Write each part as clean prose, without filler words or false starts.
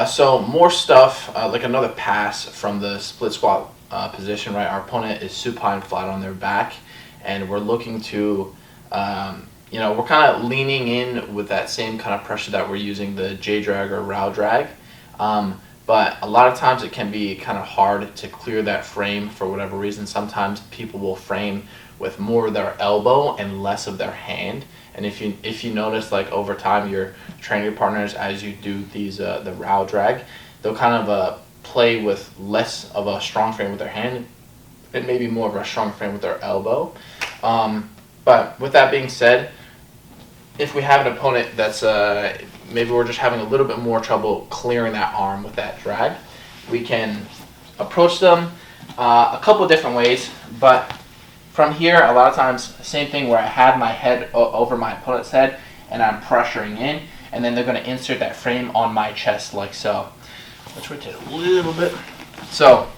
So more stuff, like another pass from the split squat position, right? Our opponent is supine flat on their back, and we're looking to, we're kind of leaning in with that same kind of pressure that we're using the J-drag or Rao drag. But a lot of times it can be kind of hard to clear that frame for whatever reason. Sometimes people will frame with more of their elbow and less of their hand. And if you notice, like over time, your training partners, as you do these the Rao drag, they'll kind of play with less of a strong frame with their hand and maybe more of a strong frame with their elbow. But with that being said, if we have an opponent that's maybe we're just having a little bit more trouble clearing that arm with that drag, we can approach them a couple of different ways. But from here, a lot of times, same thing where I have my head over my opponent's head and I'm pressuring in, and then they're going to insert that frame on my chest like so. Let's rotate a little bit. So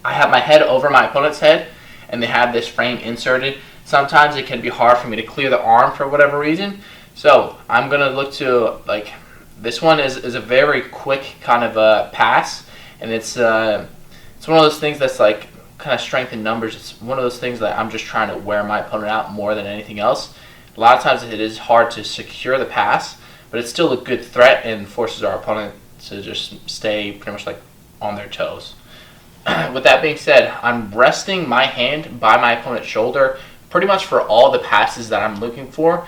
I have my head over my opponent's head and they have this frame inserted. Sometimes it can be hard for me to clear the arm for whatever reason. So I'm going to look to, like, this one is a very quick kind of a pass, and it's one of those things that's like kind of strength in numbers. It's one of those things that I'm just trying to wear my opponent out more than anything else. A lot of times it is hard to secure the pass, but it's still a good threat and forces our opponent to just stay pretty much like on their toes. With that being said, I'm resting my hand by my opponent's shoulder pretty much for all the passes that I'm looking for,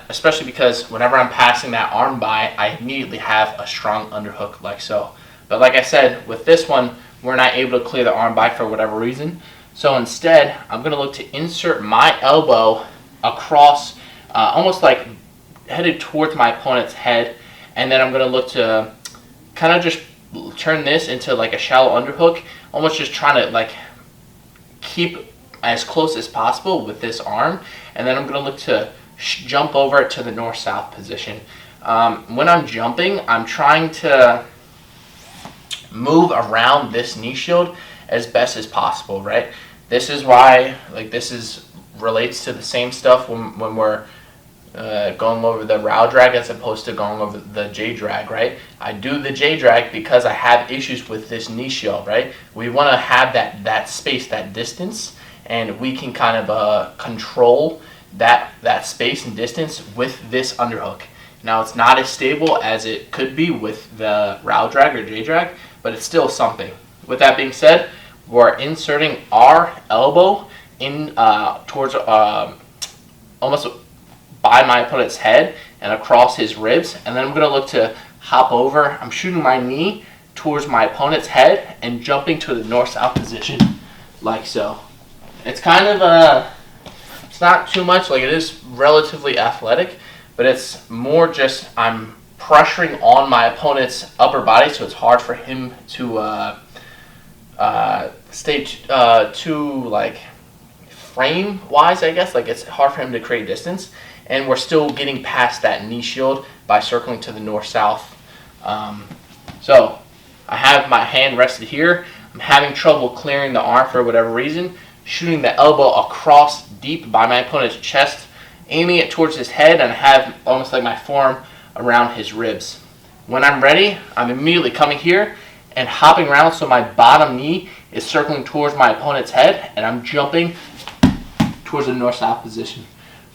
especially because whenever I'm passing that arm by, I immediately have a strong underhook like so. But like I said, with this one, we're not able to clear the arm by for whatever reason. So instead, I'm going to look to insert my elbow across, almost like headed towards my opponent's head, and then I'm going to look to kind of just turn this into like a shallow underhook, almost just trying to like keep as close as possible with this arm, and then I'm going to look to jump over to the north-south position. When I'm jumping, I'm trying to move around this knee shield as best as possible, right? This is why, like, relates to the same stuff when we're going over the Rao drag as opposed to going over the J drag, right? I do the J drag because I have issues with this knee shield, right? We want to have that space, that distance, and we can kind of control that space and distance with this underhook. Now, it's not as stable as it could be with the Rao drag or J drag, but it's still something. With that being said, we're inserting our elbow in towards almost by my opponent's head and across his ribs, and then I'm going to look to hop over. I'm shooting my knee towards my opponent's head and jumping to the north-south position like so. It's kind of it's not too much, like, it is relatively athletic, but it's more just I'm pressuring on my opponent's upper body, so it's hard for him to stay too like frame wise, I guess. Like, it's hard for him to create distance, and we're still getting past that knee shield by circling to the north-south. So I have my hand rested here. I'm having trouble clearing the arm for whatever reason, shooting the elbow across deep by my opponent's chest, aiming it towards his head, and I have almost like my forearm around his ribs. When I'm ready, I'm immediately coming here and hopping around so my bottom knee is circling towards my opponent's head, and I'm jumping towards the north-south position.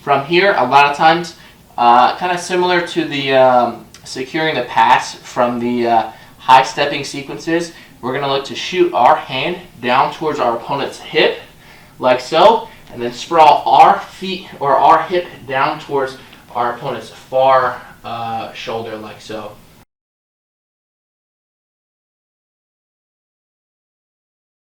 From here, a lot of times, kind of similar to the securing the pass from the high stepping sequences, we're going to look to shoot our hand down towards our opponent's hip, like so, and then sprawl our feet or our hip down towards our opponent's far shoulder, like so.